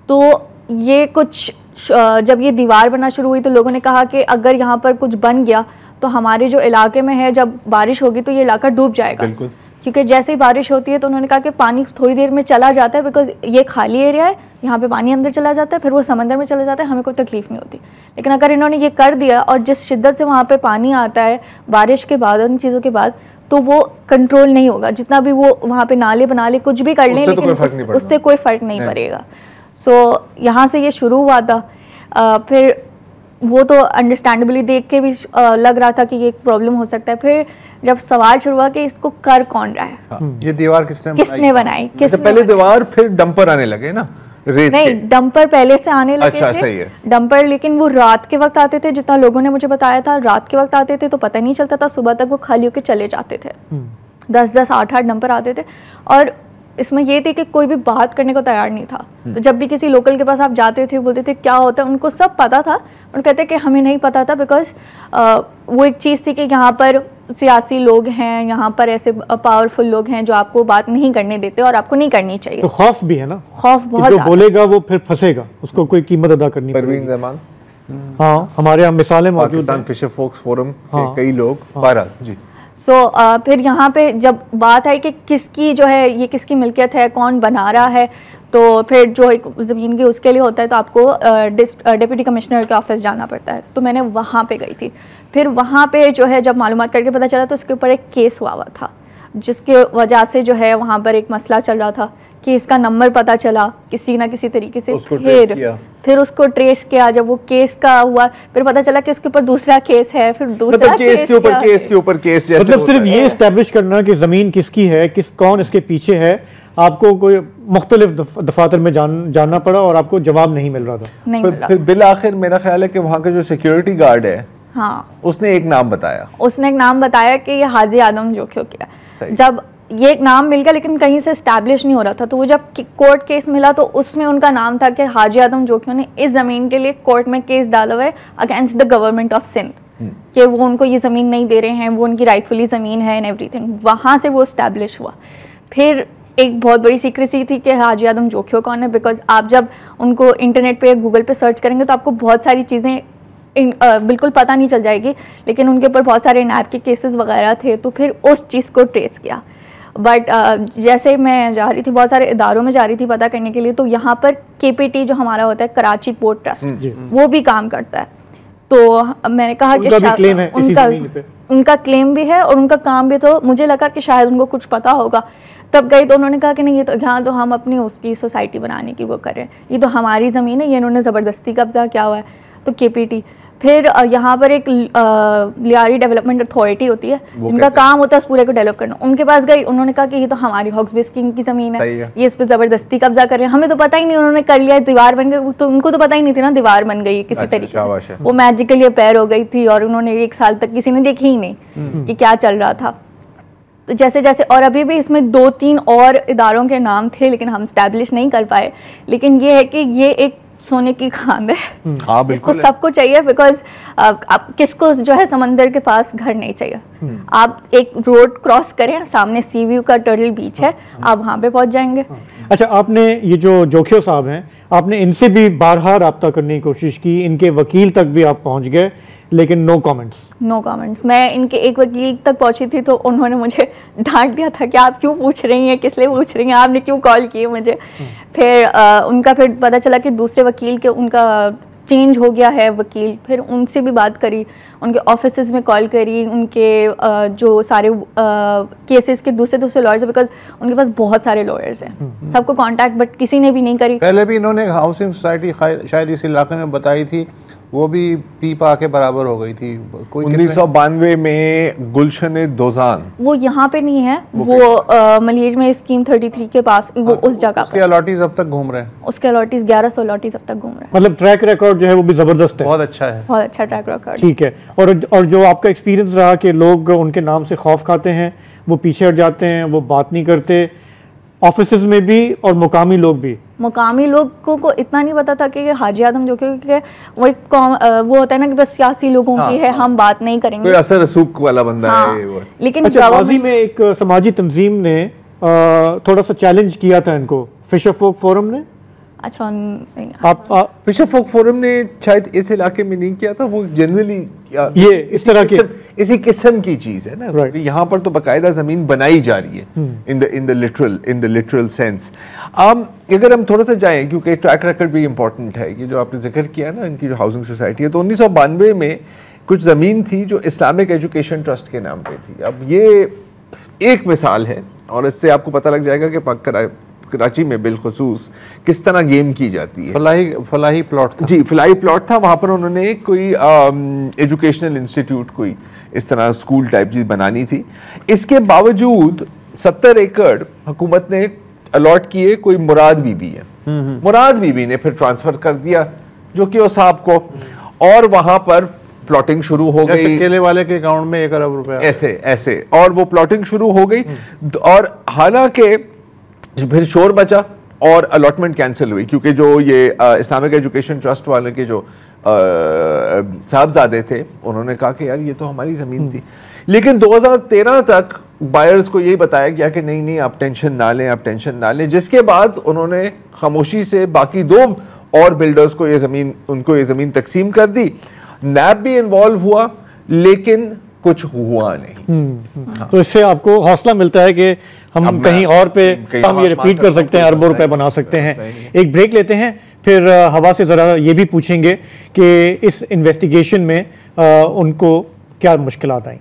तो ये कुछ जब ये दीवार बनना शुरू हुई तो लोगों ने कहा कि अगर यहाँ पर कुछ बन गया तो हमारे जो इलाके में है, जब बारिश होगी तो ये इलाका डूब जाएगा, क्योंकि जैसे ही बारिश होती है तो उन्होंने कहा कि पानी थोड़ी देर में चला जाता है, बिकॉज ये खाली एरिया है, यहाँ पे पानी अंदर चला जाता है, फिर वो समंदर में चला जाता है, हमें कोई तकलीफ नहीं होती। लेकिन अगर इन्होंने ये कर दिया और जिस शिद्दत से वहाँ पे पानी आता है बारिश के बाद, उन चीज़ों के बाद, तो वो कंट्रोल नहीं होगा। जितना भी वो वहाँ पे नाले बना ले, कुछ भी कर लें, लेकिन उससे कोई फ़र्क नहीं पड़ेगा। सो यहाँ से ये शुरू हुआ था। फिर वो तो अंडरस्टैंडेबली देख के भी लग रहा था कि ये एक प्रॉब्लम हो सकता है। फिर जब सवाल शुरू हुआ कि इसको कर कौन रहा है, ये दीवार किसने बनाई? पहले दीवार, फिर डंपर आने लगे ना, रेत नहीं, डंपर पहले से आने लगे अच्छा, थे। सही है। डंपर, लेकिन वो रात के वक्त आते थे, जितना लोगों ने मुझे बताया था, रात के वक्त आते थे तो पता नहीं चलता था, सुबह तक वो खाली होकर चले जाते थे। 10-10, 8-8 डंपर आते थे, और इसमें ये थी कि कोई भी बात करने को तैयार नहीं था। तो जब भी किसी लोकल के पास आप जाते थे, बोलते थे क्या होता है, उनको सब पता था, और कहते कि हमें नहीं पता था, बिकॉज वो एक चीज़ थी कि यहाँ पर सियासी लोग हैं, यहाँ पर ऐसे पावरफुल लोग हैं जो आपको बात नहीं करने देते और आपको नहीं करनी चाहिए। तो खौफ भी है ना, खौफ बहुत, जो बोलेगा वो फिर फंसेगा, उसको कोई कीमत अदा करनी पड़ेगी। हाँ, हमारे यहाँ मिसालें मौजूद हैं, फिशर फोक्स फोरम के कई लोग। बहरहाल जी, फिर यहाँ पे जब बात आई कि किसकी जो है ये किसकी मिल्कियत है, कौन बना रहा है, तो फिर जो एक ज़मीन की उसके लिए होता है तो आपको डिप्टी कमिश्नर के ऑफिस जाना पड़ता है। तो मैंने वहाँ पे गई थी। फिर वहाँ पे जो है जब मालूमात करके पता चला तो उसके ऊपर एक केस हुआ था, जिसके वजह से जो है वहाँ पर एक मसला चल रहा था कि इसका नंबर पता चला किसी ना किसी तरीके से, फिर उसको ट्रेस किया। जब वो केस का हुआ फिर पता चला कि उसके ऊपर दूसरा केस है, फिर दूसरा केस के ऊपर केस जैसे मतलब सिर्फ ये एस्टेब्लिश करना कि ज़मीन किसकी है, कौन इसके पीछे है, आपको कोई मुख्तलिफ दफातर में जानना पड़ा और आपको जवाब नहीं मिल रहा था। फिर बिल आखिर मेरा ख्याल है कि वहाँ का जो सिक्योरिटी गार्ड है, हाँ, उसने एक नाम बताया कि ये हाजी आदम जोखियो किया। जब ये एक नाम मिल गया लेकिन कहीं से एस्टैब्लिश नहीं हो रहा था, तो वो जब कोर्ट केस मिला तो उसमें उनका नाम था कि हाजी आदम जोखियो ने इस ज़मीन के लिए कोर्ट में केस डाला हुआ है against the government of Sindh, कि वो उनको ये ज़मीन नहीं दे रहे हैं, वो उनकी राइटफुली ज़मीन है एंड एवरीथिंग। वहाँ से वो इस्टेब्लिश हुआ। फिर एक बहुत बड़ी सीक्रेसी थी कि हाजी आदम जोखियो कौन है, बिकॉज आप जब उनको इंटरनेट पे गूगल पे सर्च करेंगे तो आपको बहुत सारी चीज़ें बिल्कुल पता नहीं चल जाएगी, लेकिन उनके ऊपर बहुत सारे नैब के केसेस वगैरह थे। तो फिर उस चीज़ को ट्रेस किया। बट जैसे मैं जा रही थी, बहुत सारे इदारों में जा रही थी पता करने के लिए, तो यहाँ पर KPT जो हमारा होता है, कराची पोर्ट ट्रस्ट, वो भी काम करता है। तो मैंने कहा कि उनका क्लेम भी है और उनका काम भी, तो मुझे लगा कि शायद उनको कुछ पता होगा। तब गई तो उन्होंने कहा कि नहीं, ये तो यहाँ तो हम अपनी उसकी सोसाइटी बनाने की वो कर रहे हैं, ये तो हमारी ज़मीन है, ये इन्होंने ज़बरदस्ती कब्जा किया हुआ है। तो KPT, फिर यहाँ पर एक लियारी डेवलपमेंट अथॉरिटी होती है जिनका काम होता है उस पूरे को डेवलप करना। उनके पास गई, उन्होंने कहा कि ये तो हमारी हॉक्स बे स्कीम की ज़मीन है, ये इस पर ज़बरदस्ती कब्जा कर रहे हैं, हमें तो पता ही नहीं, उन्होंने कर लिया, दीवार बन गई, तो उनको तो पता ही नहीं थी ना दीवार बन गई किसी तरीके से, वो मैजिकली अपेयर हो गई थी और उन्होंने 1 साल तक किसी ने देखी ही नहीं कि क्या चल रहा था। तो जैसे जैसे, और अभी भी इसमें 2-3 और इदारों के नाम थे लेकिन हम स्टैब्लिश नहीं कर पाए, लेकिन ये है कि ये एक सोने की खान है। हाँ, इसको सबको चाहिए, बिकॉज आप किसको जो है समंदर के पास घर नहीं चाहिए। आप एक रोड क्रॉस करें, सामने सी व्यू का टर्टल बीच है, आप वहाँ पे पहुँच जाएंगे। अच्छा, आपने ये जो जोखियो साहब हैं, आपने इनसे भी बारहा रब्ता करने की कोशिश की, इनके वकील तक भी आप पहुँच गए, लेकिन नो कमेंट्स। मैं इनके एक वकील तक पहुंची थी तो उन्होंने मुझे डांट दिया था कि आप क्यों पूछ रही हैं, किस लिए पूछ रही हैं, आपने क्यों कॉल की मुझे। फिर उनका फिर पता चला कि दूसरे वकील के उनका चेंज हो गया है वकील, फिर उनसे भी बात करी, उनके ऑफिसेज में कॉल करी, उनके जो सारे केसेस के दूसरे लॉयर्स हैं, बिकॉज उनके पास बहुत सारे लॉयर्स हैं, सबको कांटेक्ट, बट किसी ने भी नहीं करी। पहले भी इन्होंने हाउसिंग सोसाइटी शायद इस इलाके में बताई थी, वो भी पीपा के बराबर हो गई थी। 1992 में गुलशन दोजान, वो यहाँ पे नहीं है, वो मलीर में स्कीम 33 के पास, वो उस जगह उसके अलॉटीज अब तक घूम रहे हैं, उसके अलॉटीज 1100 अलॉटीज अब तक घूम रहे हैं। मतलब ट्रैक रिकॉर्ड जो है वो भी जबरदस्त है, बहुत अच्छा है, बहुत अच्छा ट्रैक रिकॉर्ड। ठीक है। और जो आपका एक्सपीरियंस रहा कि लोग उनके नाम से खौफ खाते हैं, वो पीछे हट जाते हैं, वो बात नहीं करते, ऑफिसेज में भी और मुकामी लोगों को इतना नहीं पता था कि हाजी आदम जो कि वो होता है ना कि बस सियासी लोगों की है, हम बात नहीं करेंगे, कोई असर रसूख वाला बंदा है वो। लेकिन अच्छा, माजी में एक समाजी तंजीम ने थोड़ा सा चैलेंज किया था इनको, फिशर फोक फोरम ने। अच्छा, फिशर फोक फोरम ने शायद इस इलाके में नहीं किया था, वो जनरली ये इस तरह की इसी किस्म की चीज है ना, यहाँ पर तो बकायदा जमीन बनाई जा रही है इन द लिटरल सेंस। अगर हम थोड़ा सा जाएं, क्योंकि ट्रैक रिकॉर्ड भी इम्पोर्टेंट है, कि जो आपने जिक्र किया ना इनकी जो हाउसिंग सोसाइटी है, तो 1992 में कुछ ज़मीन थी जो इस्लामिक एजुकेशन ट्रस्ट के नाम पे थी। अब ये एक मिसाल है और इससे आपको पता लग जाएगा कि कराची में बिलखुसूस किस तरह गेम की जाती है। फलाही प्लॉट था, जी फलाही प्लॉट था, वहाँ पर उन्होंने कोई एजुकेशनल इंस्टीट्यूट, कोई इस तरह स्कूल टाइप चीज़ बनानी थी। इसके बावजूद 70 एकड़ हुकूमत ने अलॉट किए, कोई मुराद बीबी है, मुराद बीबी ने फिर ट्रांसफर कर दिया जो कि उस साहब को, और वहाँ पर प्लॉटिंग शुरू हो गई, केले वाले के अकाउंट में 1 अरब रुपए ऐसे, और वो प्लॉटिंग शुरू हो गई। और हालांकि फिर शोर बचा और अलॉटमेंट कैंसिल हुई, क्योंकि जो ये इस्लामिक एजुकेशन ट्रस्ट वाले के जो साहबजादे थे, उन्होंने कहा कि यार ये तो हमारी ज़मीन थी। लेकिन 2013 तक बायर्स को यही बताया गया कि नहीं आप टेंशन ना लें, जिसके बाद उन्होंने खामोशी से बाकी 2 और बिल्डर्स को ये ज़मीन तकसीम कर दी। नैब भी इन्वॉल्व हुआ, लेकिन कुछ हुआ नहीं। तो इससे आपको हौसला मिलता है कि हम कहीं और पे हम ये रिपीट कर सकते हैं, अरबों रुपए बना सकते हैं। एक ब्रेक लेते हैं, फिर हवा से ज़रा ये भी पूछेंगे कि इस इन्वेस्टिगेशन में उनको क्या मुश्किलात आई।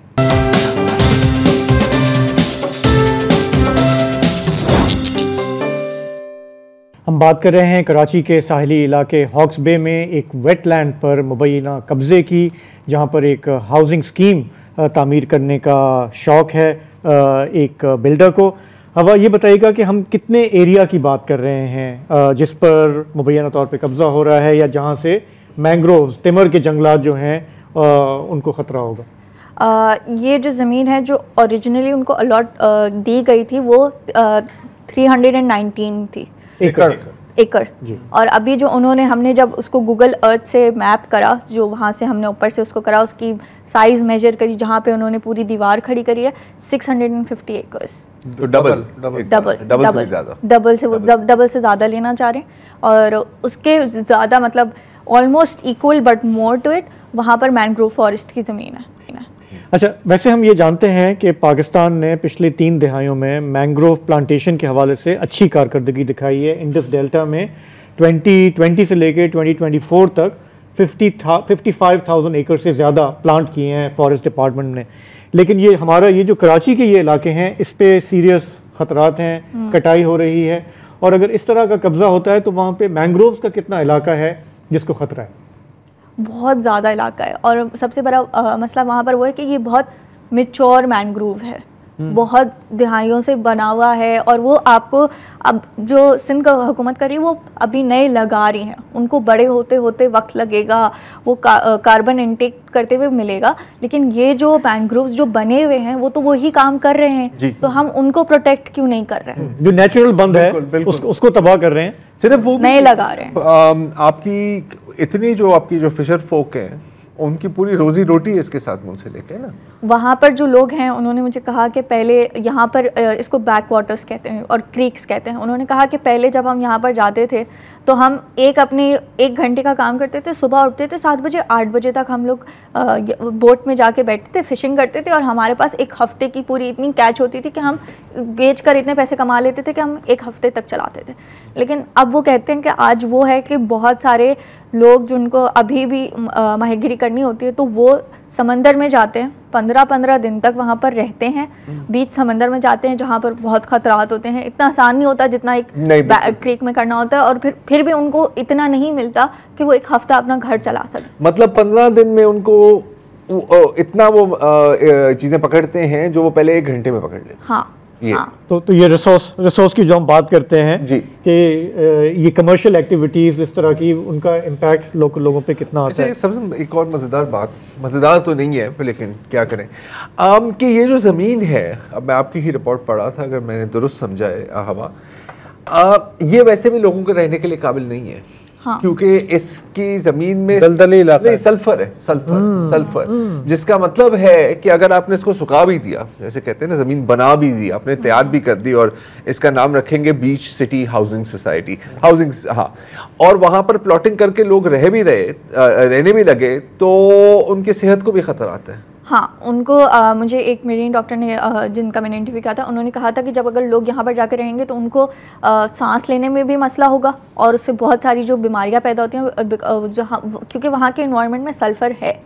हम बात कर रहे हैं कराची के साहिली इलाके हॉक्स बे में एक वेटलैंड पर मुबैना कब्ज़े की, जहां पर एक हाउसिंग स्कीम तामीर करने का शौक़ है एक बिल्डर को। हवा ये बताइएगा कि हम कितने एरिया की बात कर रहे हैं जिस पर मुबैना तौर पे कब्ज़ा हो रहा है, या जहां से मैंग्रोव्स, तिमर के जंगलात जो हैं उनको ख़तरा होगा? ये जो ज़मीन है जो ओरिजिनली उनको अलॉट दी गई थी वो 319 थी एकड़ जी। और अभी जो हमने जब उसको गूगल अर्थ से मैप करा, जो वहाँ से हमने ऊपर से उसको करा, उसकी साइज़ मेजर करी, जहाँ पे उन्होंने पूरी दीवार खड़ी करी है 650 एकर्स, तो डबल से ज़्यादा लेना चाह रहे हैं। और उसके ज़्यादा मतलब almost equal but more to it, वहाँ पर मैंग्रोव फॉरेस्ट की ज़मीन है। अच्छा, वैसे हम ये जानते हैं कि पाकिस्तान ने पिछले 3 दहाइयों में मैंग्रोव प्लांटेशन के हवाले से अच्छी कारकर्दगी दिखाई है। इंडस डेल्टा में 2020 से लेकर 2024 तक 55,000 एकड़ से ज़्यादा प्लांट किए हैं फॉरेस्ट डिपार्टमेंट ने। लेकिन ये हमारा ये जो कराची के ये इलाके हैं, इस पे सीरियस ख़तरात हैं, कटाई हो रही है, और अगर इस तरह का कब्ज़ा होता है तो वहाँ पे मैंग्रोव्स का कितना इलाका है जिसको ख़तरा है? बहुत ज़्यादा इलाका है, और सबसे बड़ा मसला वहाँ पर वो है कि ये बहुत मैच्योर मैंग्रोव है, बहुत दहाइयों से बना हुआ है, और वो आपको अब जो सिंध का हुकूमत कर रही है वो अभी नए लगा रही हैं, उनको बड़े होते होते वक्त लगेगा, वो कार्बन इनटेक करते हुए मिलेगा। लेकिन ये जो मैंग्रोव्स जो बने हुए हैं वो तो वही काम कर रहे हैं, तो हम उनको प्रोटेक्ट क्यों नहीं कर रहे हैं? जो नेचुरल बंद है उसको तबाह कर रहे हैं, सिर्फ वो नए लगा रहे हैं। आपकी इतनी जो आपकी जो फिशर फोक हैं उनकी पूरी रोजी रोटी इसके साथ मुंसलिक है ना। वहाँ पर जो लोग हैं उन्होंने मुझे कहा कि पहले यहाँ पर इसको बैक वाटर्स कहते हैं और क्रीक्स कहते हैं। उन्होंने कहा कि पहले जब हम यहाँ पर जाते थे तो हम एक घंटे का काम करते थे, सुबह उठते थे 7 बजे, 8 बजे तक हम लोग बोट में जाके बैठते थे, फिशिंग करते थे, और हमारे पास एक हफ्ते की पूरी इतनी कैच होती थी कि हम बेच कर इतने पैसे कमा लेते थे कि हम एक हफ्ते तक चलाते थे। लेकिन अब वो कहते हैं कि आज वो है कि बहुत सारे लोग जिनको अभी भी माहीगिरी करनी होती है तो वो समंदर में जाते हैं, 15-15 दिन तक वहाँ पर रहते हैं, बीच समंदर में जाते हैं जहाँ पर बहुत खतरात होते हैं। इतना आसान नहीं होता जितना एक क्रीक में करना होता है, और फिर भी उनको इतना नहीं मिलता कि वो एक हफ्ता अपना घर चला सके। मतलब 15 दिन में उनको इतना वो चीज़ें पकड़ते हैं जो वो पहले 1 घंटे में पकड़ लेते हैं। हाँ, तो ये रिसोर्स की जो हम बात करते हैं कि ये कमर्शियल एक्टिविटीज़ इस तरह की, उनका इम्पैक्ट लोगों पे कितना आता है? सबसे एक और मज़ेदार तो नहीं है लेकिन क्या करें कि ये जो ज़मीन है, अब मैं आपकी ही रिपोर्ट पढ़ा था, अगर मैंने दुरुस्त समझा है हवा, ये वैसे भी लोगों के रहने के लिए काबिल नहीं है। हाँ। क्योंकि इसकी जमीन में दलदली इलाका नहीं, सल्फर है, सल्फर जिसका मतलब है कि अगर आपने इसको सुखा भी दिया, जैसे कहते हैं ना, जमीन बना भी दी आपने, तैयार भी कर दी, और इसका नाम रखेंगे बीच सिटी हाउसिंग सोसाइटी, हाँ, और वहां पर प्लॉटिंग करके लोग रहने भी लगे तो उनकी सेहत को भी खतरात है। हाँ, उनको मुझे एक मेरीन डॉक्टर ने जिनका मैंने इंटरव्यू किया था, उन्होंने कहा था कि जब अगर लोग यहाँ पर जाकर रहेंगे तो उनको सांस लेने में भी मसला होगा, और उससे बहुत सारी जो बीमारियाँ पैदा होती हैं, क्योंकि वहाँ के इन्वायरमेंट में सल्फ़र है,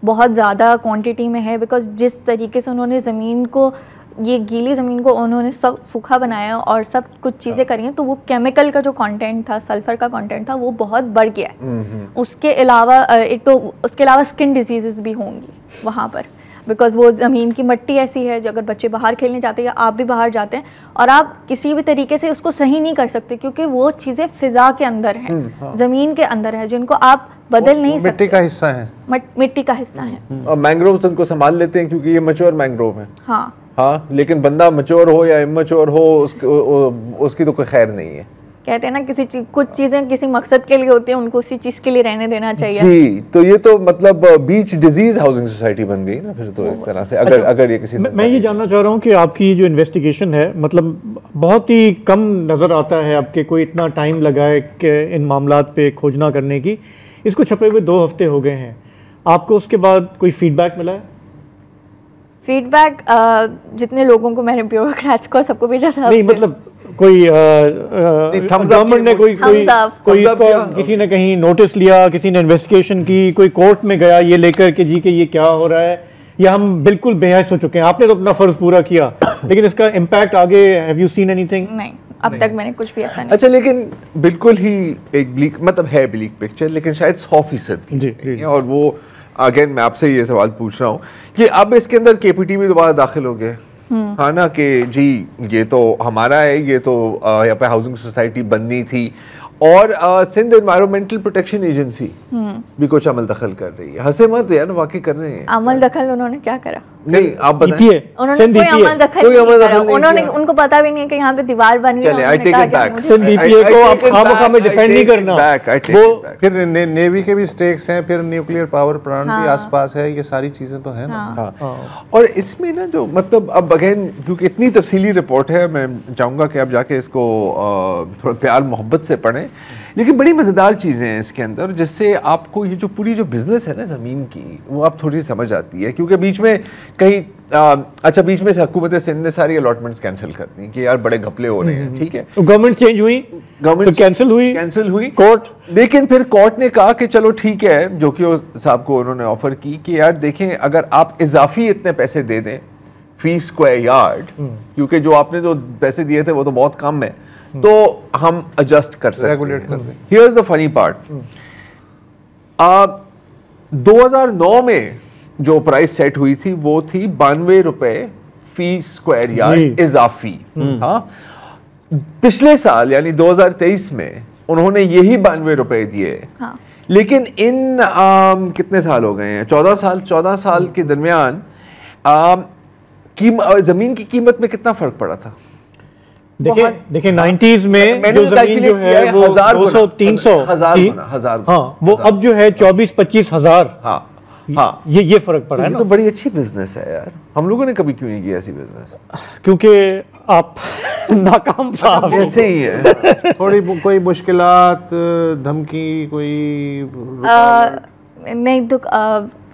बहुत ज़्यादा क्वांटिटी में है। बिकॉज जिस तरीके से उन्होंने ज़मीन को, ये गीली ज़मीन को उन्होंने सब सूखा बनाया और सब कुछ चीज़ें करी हैं, तो वो केमिकल का जो कंटेंट था, सल्फ़र का कंटेंट था, वो बहुत बढ़ गया है। उसके अलावा स्किन डिजीज़ भी होंगी वहाँ पर, बिकॉज़ वो ज़मीन की मिट्टी ऐसी है, अगर बच्चे बाहर खेलने जाते हैं या आप भी बाहर जाते हैं, और आप किसी भी तरीके से उसको सही नहीं कर सकते, क्योंकि वो चीज़ें फ़िज़ा के अंदर हैं, ज़मीन के अंदर है, जिनको आप बदल नहीं सकते। मिट्टी का हिस्सा है, मिट्टी का हिस्सा है। और मैंग्रोव तो उनको संभाल लेते हैं क्योंकि ये मैच्योर मैंग्रोव है। हाँ, लेकिन बंदा मैच्योर हो या इमैच्योर हो, उसकी तो कोई खैर नहीं है। कहते हैं ना, कुछ चीजें किसी मकसद के लिए होती हैं, उनको उसी चीज के लिए रहने देना चाहिए। जी, तो ये तो मतलब बीच डिजीज हाउसिंग सोसाइटी बन गई ना फिर तो एक तरह से। अगर ये किसी, मैं ये जानना चाह रहा हूँ कि आपकी जो इन्वेस्टिगेशन है, मतलब बहुत ही कम नज़र आता है आपके कोई इतना टाइम लगाए कि इन मामलात पे खोजना करने की। इसको छपे हुए 2 हफ्ते हो गए हैं, आपको उसके बाद कोई फीडबैक मिला है? फीडबैक जितने लोगों को मैंने ब्यूरोक्रेट्स को सबको भेजा था। नहीं, मतलब कोई गवर्नमेंट ने कोई किसी ने कहीं नोटिस लिया, किसी ने इन्वेस्टिगेशन की, कोई कोर्ट में गया ये लेकर के जी कि ये क्या हो रहा है, या हम बिल्कुल बेहस हो चुके हैं? आपने तो अपना फर्ज पूरा किया, लेकिन इसका इम्पैक्ट आगे, हैव यू सीन एनीथिंग? नहीं, अब तक मैंने कुछ भी ऐसा नहीं। अच्छा, लेकिन बिल्कुल ही एक ब्लीक, मतलब है ब्लीक पिक्चर, लेकिन शायद 100% और वो अगेन मैं आपसे ये सवाल पूछ रहा हूँ कि अब इसके अंदर केपीटी भी दोबारा दाखिल हो गए, हाँ ना, कि जी ये तो हमारा है, ये तो यहाँ पे हाउसिंग सोसाइटी बननी थी, और सिंध एनवायरमेंटल प्रोटेक्शन एजेंसी भी कुछ अमल दखल कर रही है। हंसे मत यार, वाकई कर रहे हैं अमल दखल। उन्होंने क्या करा? नहीं आप बताएं। उन्होंने कोई अमल दखल नहीं किया, उन्होंने उनको पता भी नहीं कि यहाँ पे दीवार बन रही है। चलिए, I take it back. Sindh DPA को आप खामखा में डिफेंड नहीं करना। वो फिर नेवी के भी स्टेक्स हैं, फिर न्यूक्लियर पावर प्लांट भी आसपास है, ये सारी चीजें तो हैं ना। और इसमें ना जो मतलब अब अगेन क्योंकि इतनी तफसीली रिपोर्ट है, मैं चाहूँगा कि आप जाके इसको थोड़ा प्यार मोहब्बत से पढ़ें, लेकिन बड़ी मज़ेदार चीज़ें हैं इसके अंदर, जिससे आपको ये जो पूरी जो बिज़नेस है ना ज़मीन की, वो आप थोड़ी सी समझ आती है। क्योंकि बीच में कहीं अच्छा बीच में से हुकूमत सिंध ने सारी अलॉटमेंट्स कैंसिल कर दी कि यार बड़े घपले हो रहे हैं, ठीक है, गवर्नमेंट चेंज हुई, गवर्नमेंट कैंसिल हुई कोर्ट, लेकिन फिर कोर्ट ने कहा कि चलो ठीक है, जो कि साहब को उन्होंने ऑफर की कि यार देखें अगर आप इजाफी इतने पैसे दे दें फी स्क्वायर यार्ड, क्योंकि जो आपने जो पैसे दिए थे वो तो बहुत कम है, तो हम एडजस्ट कर सकते हैं। हियर्स द फनी पार्ट, 2009 में जो प्राइस सेट हुई थी वो थी 92 रुपए फी स्क्वायर यार्ड इजाफी। हाँ, पिछले साल यानी 2023 में उन्होंने यही 92 रुपए दिए। हाँ। लेकिन इन कितने साल हो गए हैं, 14 साल के दरमियान जमीन की कीमत में कितना फर्क पड़ा था? देखिए 90s में जो जमीन जो है वो 200-300 थी, हाँ, वो अब जो है 24-25 हजार। हाँ, हाँ, ये फर्क पड़ा है ना। तो बड़ी अच्छी बिजनेस है यार, हम लोगों ने कभी क्यों नहीं किया ऐसी बिजनेस? क्योंकि आप नाकाम साहब ऐसे ही है। थोड़ी कोई मुश्किलात, धमकी, कोई नहीं,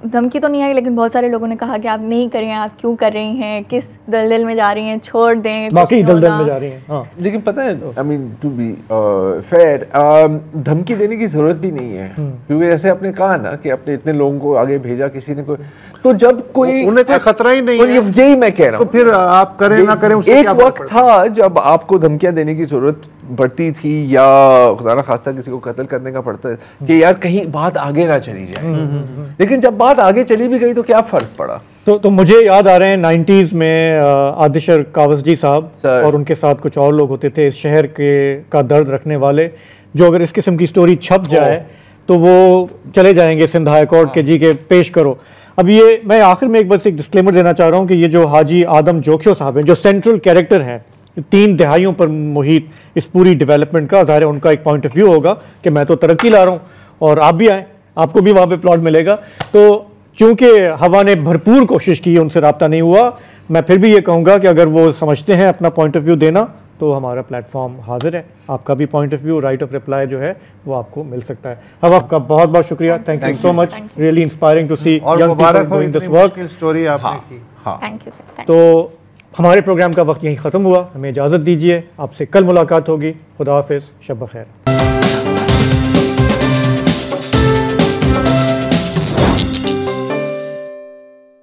धमकी तो नहीं आई, लेकिन बहुत सारे लोगों ने कहा कि आप नहीं करें, आप क्यों कर रही हैं, किस दलदल में जा रही हैं, छोड़ दें, बाकी दलदल में जा रही हैं। हाँ। लेकिन पता है, I mean to be fair, धमकी देने की जरूरत भी नहीं है, क्योंकि जैसे आपने कहा ना कि आपने इतने लोगों को आगे भेजा, किसी ने कोई, तो जब कोई उन्हें कोई खतरा ही नहीं है, यही मैं कह रहा हूँ, तो फिर आप करें ना करें उससे एक वक्त था जब आपको धमकियां देने की जरूरत पड़ती थी, या खुदा ना खास्ता किसी को कत्ल करने का पड़ता है कि यार कहीं बात आगे ना चली जाए। लेकिन जब बात आगे चली भी गई तो क्या फर्क पड़ा? तो मुझे याद आ रहे हैं 90s में आदिशर कावसजी साहब और उनके साथ कुछ और लोग होते थे इस शहर के का दर्द रखने वाले, जो अगर इस किस्म की स्टोरी छप जाए तो वो चले जाएंगे सिंध हाई कोर्ट के जी के पेश करो। अब ये मैं आखिर में एक बस एक डिस्क्लेमर देना चाह रहा हूँ कि ये जो हाजी आदम जोखियो साहब हैं, जो सेंट्रल कैरेक्टर हैं 3 दिहाइयों पर मुहित इस पूरी डेवलपमेंट का, ज़ाहिर है उनका एक पॉइंट ऑफ व्यू होगा कि मैं तो तरक्की ला रहा हूँ और आप भी आए, आपको भी वहाँ पे प्लॉट मिलेगा। तो चूंकि हवा ने भरपूर कोशिश की, उनसे रब्ता नहीं हुआ, मैं फिर भी ये कहूँगा कि अगर वो समझते हैं अपना पॉइंट ऑफ व्यू देना, तो हमारा प्लेटफॉर्म हाजिर है, आपका भी point of view, right of reply जो है वो आपको मिल सकता है। अब आपका बहुत बहुत शुक्रिया, thank you so much, really inspiring to see young people doing this work. Story आपने की। Thank you sir. तो हमारे प्रोग्राम का वक्त यहीं ख़त्म हुआ, हमें इजाज़त दीजिए, आपसे कल मुलाकात होगी। खुदा हाफिज़, शब बखैर।